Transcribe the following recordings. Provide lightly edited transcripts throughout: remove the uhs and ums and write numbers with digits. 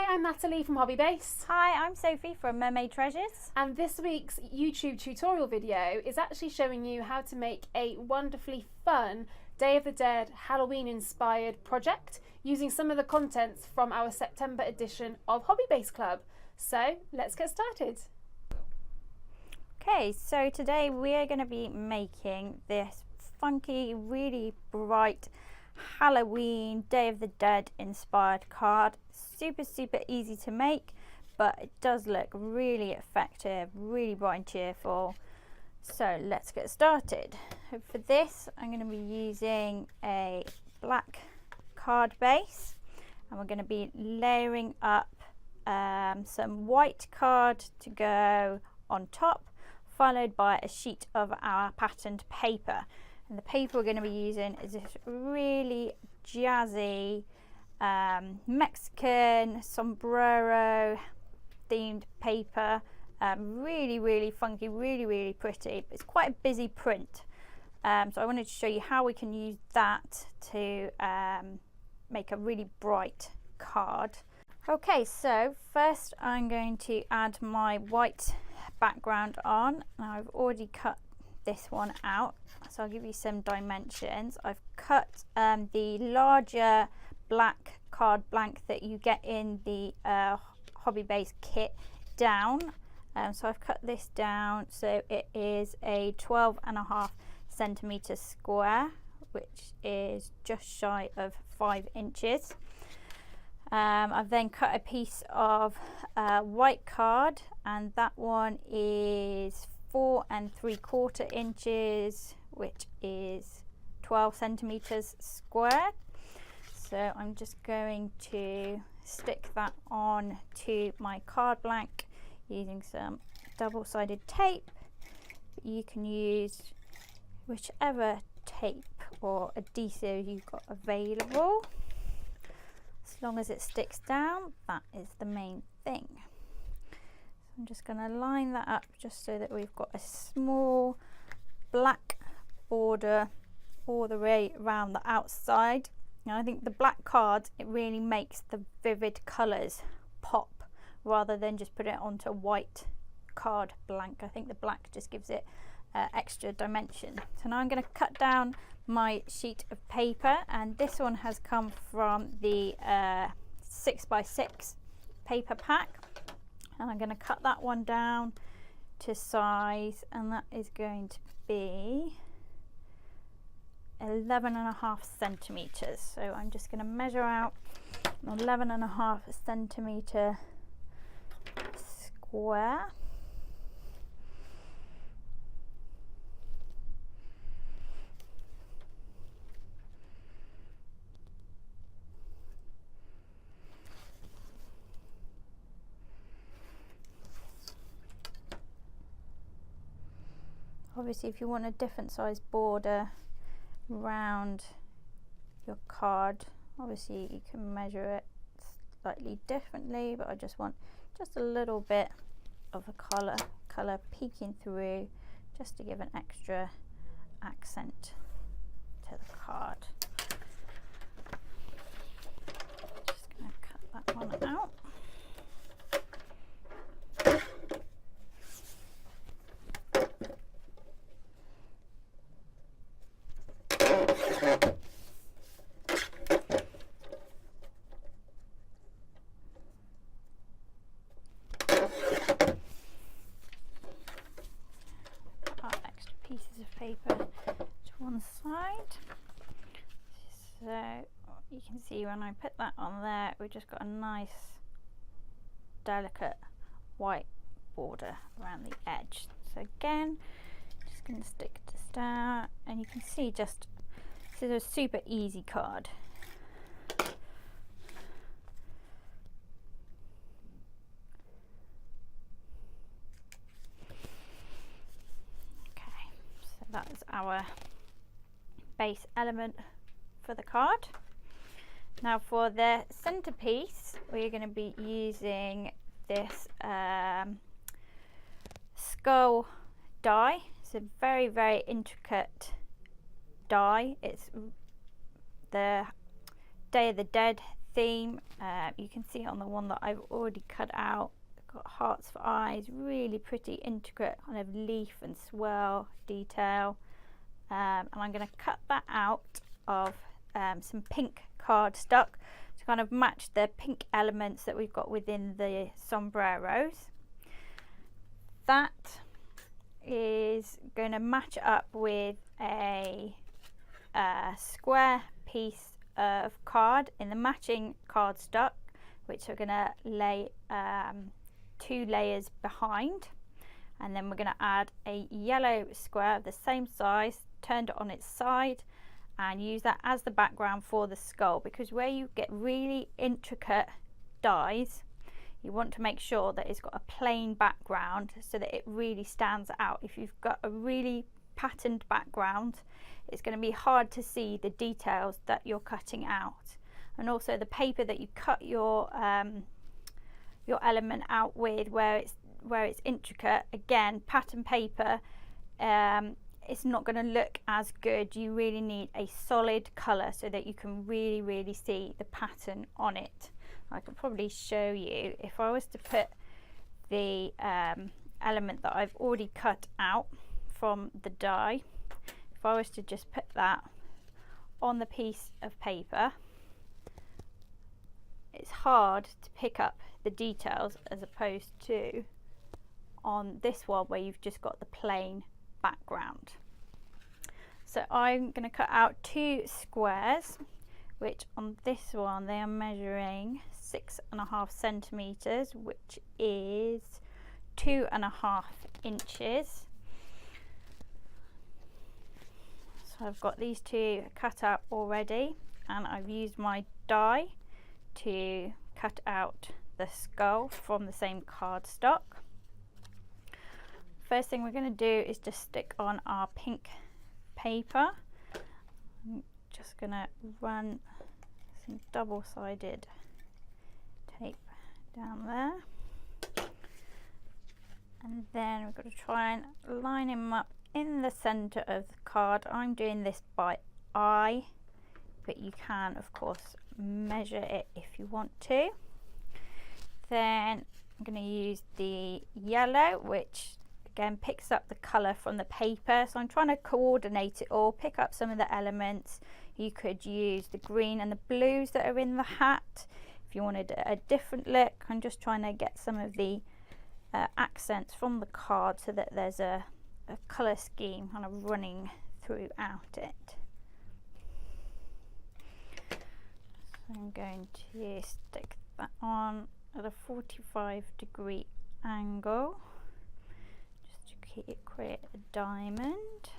Hi, I'm Natalie from Hobbybase. Hi, I'm Sophie from Mermaid Treasures. And this week's YouTube tutorial video is actually showing you how to make a wonderfully fun Day of the Dead Halloween inspired project using some of the contents from our September edition of Hobbybase Club. So let's get started. Okay, so today we are going to be making this funky, really bright Halloween Day of the Dead inspired card. Super easy to make, but it does look really effective, really bright and cheerful. So let's get started. For this I'm going to be using a black card base, and we're going to be layering up some white card to go on top, followed by a sheet of our patterned paper. And the paper we're going to be using is this really jazzy Mexican sombrero themed paper. Really funky, really pretty. It's quite a busy print, so I wanted to show you how we can use that to make a really bright card. Okay, so first I'm going to add my white background on. Now I've already cut this one out, so I'll give you some dimensions. I've cut the larger black card blank that you get in the Hobbybase kit down, so I've cut this down so it is a 12.5 centimeter square, which is just shy of 5 inches. I've then cut a piece of white card, and that one is 4 3/4 inches, which is 12 centimeters square. So I'm just going to stick that on to my card blank using some double-sided tape. You can use whichever tape or adhesive you've got available. As long as it sticks down, that is the main thing. I'm just going to line that up just so that we've got a small black border all the way around the outside. Now I think the black card, it really makes the vivid colours pop rather than just put it onto a white card blank. I think the black just gives it extra dimension. So now I'm going to cut down my sheet of paper, and this one has come from the 6x6 paper pack, and I'm going to cut that one down to size, and that is going to be 11.5 centimeters. So I'm just going to measure out an 11.5 centimeter square. Obviously, if you want a different size border around your card, obviously you can measure it slightly differently, but I just want just a little bit of a colour peeking through, just to give an extra accent to the card. Just going to cut that one out. Pieces of paper to one side, so you can see when I put that on there, we've just got a nice delicate white border around the edge. So again, just going to stick this down, and you can see just this is a super easy card. That is our base element for the card. Now for the centerpiece, we're going to be using this skull die. It's a very intricate die. It's the Day of the Dead theme. You can see on the one that I've already cut out, got hearts for eyes, really pretty intricate kind of leaf and swirl detail. And I'm going to cut that out of some pink cardstock to kind of match the pink elements that we've got within the sombreros. That is going to match up with a square piece of card in the matching cardstock, which we're going to lay 2 layers behind, and then we're going to add a yellow square of the same size, turned on its side, and use that as the background for the skull, because where you get really intricate dies, you want to make sure that it's got a plain background so that it really stands out. If you've got a really patterned background, it's going to be hard to see the details that you're cutting out. And also the paper that you cut your element out with, where it's intricate, again, pattern paper, it's not going to look as good. You really need a solid colour so that you can really see the pattern on it. I could probably show you if I was to put the element that I've already cut out from the die. If I was to just put that on the piece of paper, it's hard to pick up the details as opposed to on this one where you've just got the plain background. So I'm going to cut out 2 squares, which on this one they are measuring 6.5 centimeters, which is 2.5 inches. So I've got these 2 cut out already, and I've used my die to cut out the skull from the same cardstock. First thing we're going to do is just stick on our pink paper. I'm just going to run some double-sided tape down there, and then we've got to try and line him up in the center of the card. I'm doing this by eye, but you can of course measure it if you want to. Then I'm going to use the yellow, which again picks up the color from the paper, so I'm trying to coordinate it all, pick up some of the elements. You could use the green and the blues that are in the hat if you wanted a different look. I'm just trying to get some of the accents from the card so that there's a color scheme kind of running throughout it. So I'm going to stick that on at a 45-degree angle just to create a diamond,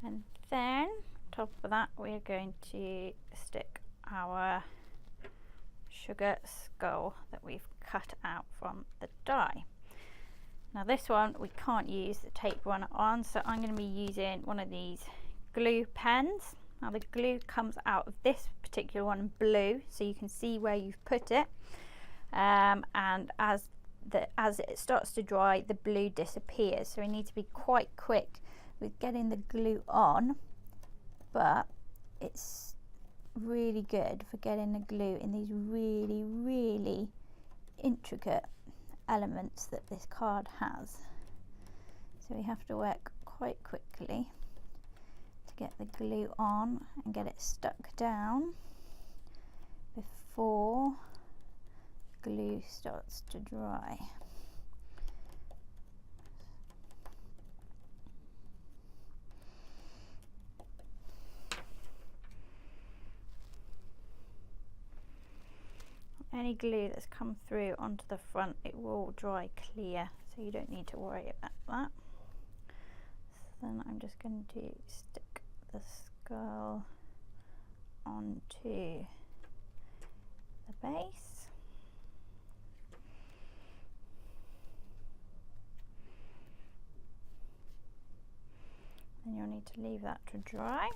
and then on top of that we're going to stick our sugar skull that we've cut out from the die. Now this one we can't use the tape runner on, so I'm going to be using one of these glue pens. Now the glue comes out of this particular one blue, so you can see where you've put it, and as it starts to dry, the blue disappears, so we need to be quite quick with getting the glue on, but it's really good for getting the glue in these really intricate elements that this card has. So we have to work quite quickly to get the glue on and get it stuck down before glue starts to dry. Any glue that's come through onto the front, it will dry clear, so you don't need to worry about that. So then I'm just going to stick the skull onto the base. Then you'll need to leave that to dry.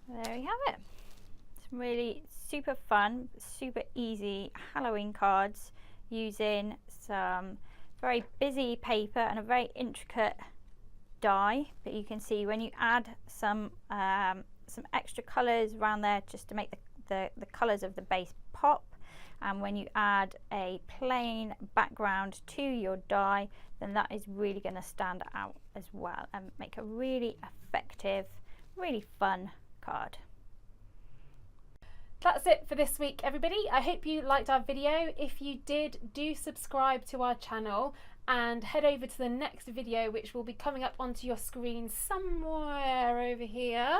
There we have it. Really super fun, super easy Halloween cards using some very busy paper and a very intricate die, but you can see when you add some extra colours around there just to make the colours of the base pop, and when you add a plain background to your die, then that is really going to stand out as well and make a really effective, really fun card. That's it for this week, everybody. I hope you liked our video. If you did, do subscribe to our channel and head over to the next video, which will be coming up onto your screen somewhere over here.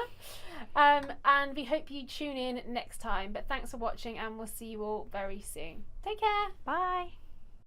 And we hope you tune in next time. But thanks for watching, and we'll see you all very soon. Take care. Bye.